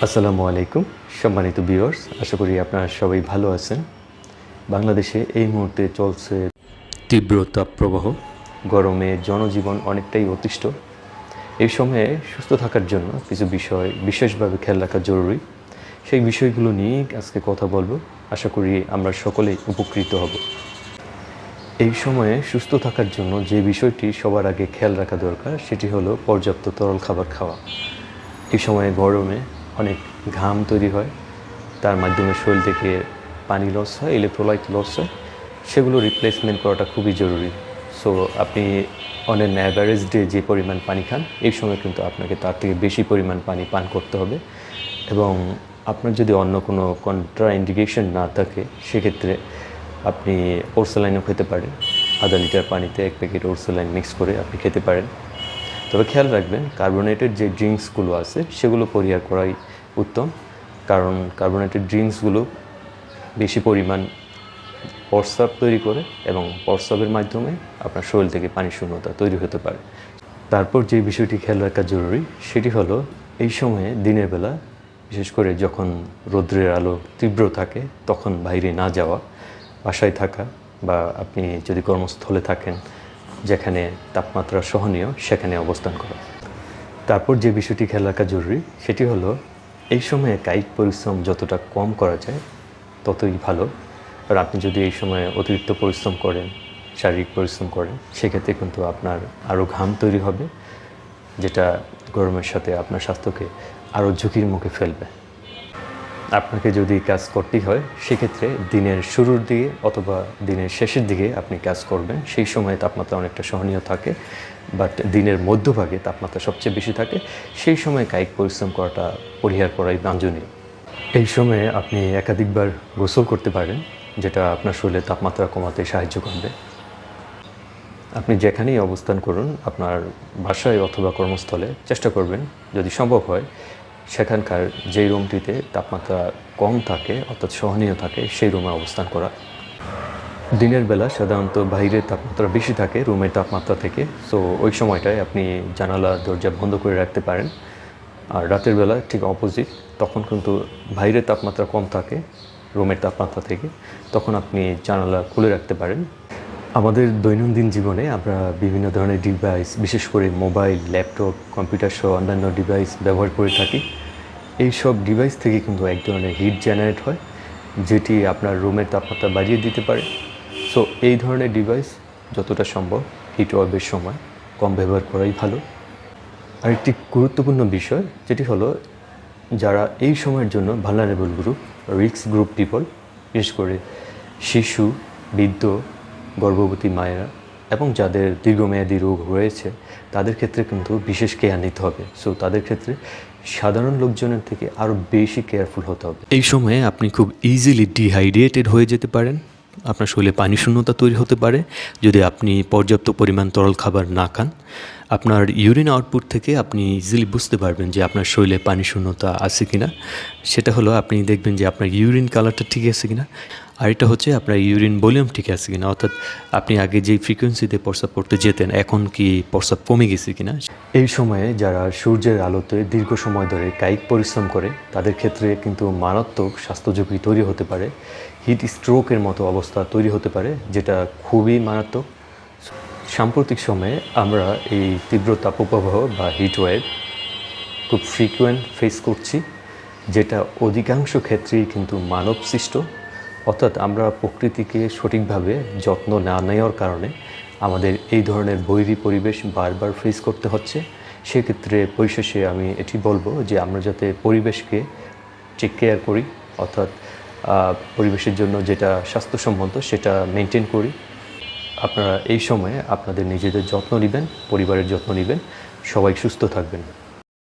আসসালামু আলাইকুম সম্মানিত ভিউয়ার্স, আশা করি আপনারা সবাই ভালো আছেন। বাংলাদেশে এই মুহূর্তে চলছে তীব্র তাপপ্রবাহ, গরমে জনজীবন অনেকটাই অতিষ্ঠ। এই সময়ে সুস্থ থাকার জন্য কিছু বিষয় বিশেষভাবে খেয়াল রাখা জরুরি। সেই বিষয়গুলো নিয়েই আজকে কথা বলবো। আশা করি আমরা সকলেই উপকৃত হব। এই সময়ে সুস্থ থাকার জন্য যে বিষয়টি সবার আগে খেয়াল রাখা দরকার সেটি হলো পর্যাপ্ত তরল খাবার খাওয়া। এই সময়ে গরমে অনেক ঘাম তৈরি হয়, তার মাধ্যমে শরীর থেকে পানি লস হয়, ইলেকট্রোলাইট লস হয়, সেগুলো রিপ্লেসমেন্ট করাটা খুবই জরুরি। সো আপনি অন অ্যান অ্যাভারেজ ডে যে পরিমাণ পানি খান, এই সময় কিন্তু আপনাকে তার থেকে বেশি পরিমাণ পানি পান করতে হবে। এবং আপনার যদি অন্য কোনো কন্ট্রা ইন্ডিকেশন না থাকে, সেক্ষেত্রে আপনি ওরসালাইনও খেতে পারেন। আধা লিটার পানিতে 1 প্যাকেট ওরসালাইন মিক্স করে আপনি খেতে পারেন। তবে খেয়াল রাখবেন, কার্বোনেটেড যে ড্রিঙ্কসগুলো আছে সেগুলো পরিহার করাই উত্তম, কারণ কার্বোনেটেড ড্রিঙ্কসগুলো বেশি পরিমাণ প্রস্রাব তৈরি করে এবং প্রস্রাবের মাধ্যমে আপনার শরীর থেকে পানি শূন্যতা তৈরি হতে পারে। তারপর যে বিষয়টি খেয়াল রাখা জরুরি সেটি হলো এই সময়ে দিনের বেলা, বিশেষ করে যখন রৌদ্রের আলো তীব্র থাকে, তখন বাইরে না যাওয়া, বাসায় থাকা, বা আপনি যদি কর্মস্থলে থাকেন যেখানে তাপমাত্রা সহনীয় সেখানে অবস্থান করা। তারপর যে বিষয়টি খেয়াল রাখা জরুরি সেটি হলো এই সময়ে কায়িক পরিশ্রম যতটা কম করা যায় ততই ভালো। আর আপনি যদি এই সময়ে অতিরিক্ত পরিশ্রম করেন, শারীরিক পরিশ্রম করেন, সেক্ষেত্রে কিন্তু আপনার আরও ঘাম তৈরি হবে, যেটা গরমের সাথে আপনার স্বাস্থ্যকে আরও ঝুঁকির মুখে ফেলবে। আপনাকে যদি কাজ করতেই হয়, সেক্ষেত্রে দিনের শুরুর দিকে অথবা দিনের শেষের দিকে আপনি কাজ করবেন। সেই সময়ে তাপমাত্রা অনেকটা সহনীয় থাকে, বাট দিনের মধ্যভাগে তাপমাত্রা সবচেয়ে বেশি থাকে। সেই সময় কায়িক পরিশ্রম করাটা পরিহার করাই বাঞ্ছনীয়। এই সময়ে আপনি একাধিকবার গোসল করতে পারেন, যেটা আপনার শরীরের তাপমাত্রা কমাতে সাহায্য করবে। আপনি যেখানেই অবস্থান করুন, আপনার বাসায় অথবা কর্মস্থলে চেষ্টা করবেন যদি সম্ভব হয় সেখানকার যেই রুমটিতে তাপমাত্রা কম থাকে অর্থাৎ সহনীয় থাকে সেই রুমে অবস্থান করা। দিনের বেলা সাধারণত বাইরের তাপমাত্রা বেশি থাকে রুমের তাপমাত্রা থেকে, সো ওই সময়টায় আপনি জানালা দরজা বন্ধ করে রাখতে পারেন। আর রাতের বেলা ঠিক অপোজিট, তখন কিন্তু বাইরের তাপমাত্রা কম থাকে রুমের তাপমাত্রা থেকে, তখন আপনি জানালা খুলে রাখতে পারেন। আমাদের দৈনন্দিন জীবনে আমরা বিভিন্ন ধরনের ডিভাইস, বিশেষ করে মোবাইল, ল্যাপটপ, কম্পিউটার সহ অন্যান্য ডিভাইস ব্যবহার করে থাকি। এই সব ডিভাইস থেকে কিন্তু এক ধরনের হিট জেনারেট হয়, যেটি আপনার রুমের তাপমাত্রা বাড়িয়ে দিতে পারে। সো এই ধরনের ডিভাইস যতটা সম্ভব হিট ওয়েভের সময় কম ব্যবহার করাই ভালো। আরেকটি গুরুত্বপূর্ণ বিষয় যেটি হলো, যারা এই সময়ের জন্য vulnerable group, risk group people, বিশেষ করে শিশু, বৃদ্ধ, গর্ভবতী মায়েরা এবং যাদের দীর্ঘমেয়াদী রোগ রয়েছে, তাদের ক্ষেত্রে কিন্তু বিশেষ কেয়ার নিতে হবে। সো তাদের ক্ষেত্রে সাধারণ লোকজনের থেকে আরও বেশি কেয়ারফুল হতে হবে। এই সময়ে আপনি খুব ইজিলি ডিহাইড্রেটেড হয়ে যেতে পারেন, আপনার শরীরে পানি শূন্যতা তৈরি হতে পারে যদি আপনি পর্যাপ্ত পরিমাণ তরল খাবার না খান। আপনার ইউরিন আউটপুট থেকে আপনি ইজিলি বুঝতে পারবেন যে আপনার শরীরে পানি শূন্যতা আছে কি না। সেটা হলো আপনি দেখবেন যে আপনার ইউরিন কালারটা ঠিক আছে কি না, আর এটা হচ্ছে আপনার ইউরিন ভলিউম ঠিক আছে কি না, অর্থাৎ আপনি আগে যেই ফ্রিকোয়েন্সিতে প্রস্রাব করতে যেতেন এখন কি প্রস্রাব কমে গেছে কি না। এই সময়ে যারা সূর্যের আলোতে দীর্ঘ সময় ধরে কায়িক পরিশ্রম করে তাদের ক্ষেত্রে কিন্তু মারাত্মক স্বাস্থ্য ঝুঁকি তৈরি হতে পারে, হিট স্ট্রোকের মতো অবস্থা তৈরি হতে পারে, যেটা খুবই মারাত্মক। সাম্প্রতিক সময়ে আমরা এই তীব্র তাপপ্রবাহ বা হিট ওয়েভ খুব ফ্রিকুয়েন্ট ফেস করছি, যেটা অধিকাংশ ক্ষেত্রেই কিন্তু মানব সৃষ্ট, অর্থাৎ আমরা প্রকৃতিকে সঠিকভাবে যত্ন না নেওয়ার কারণে আমাদের এই ধরনের বৈরী পরিবেশ বারবার ফেস করতে হচ্ছে। সেক্ষেত্রে পরিশেষে আমি এটি বলবো যে আমরা যাতে পরিবেশকে টেক কেয়ার করি, অর্থাৎ পরিবেশের জন্য যেটা স্বাস্থ্যসম্মত সেটা মেনটেন করি। আপনারা এই সময়ে আপনাদের নিজেদের যত্ন নেবেন, পরিবারের যত্ন নেবেন। সবাই সুস্থ থাকবেন।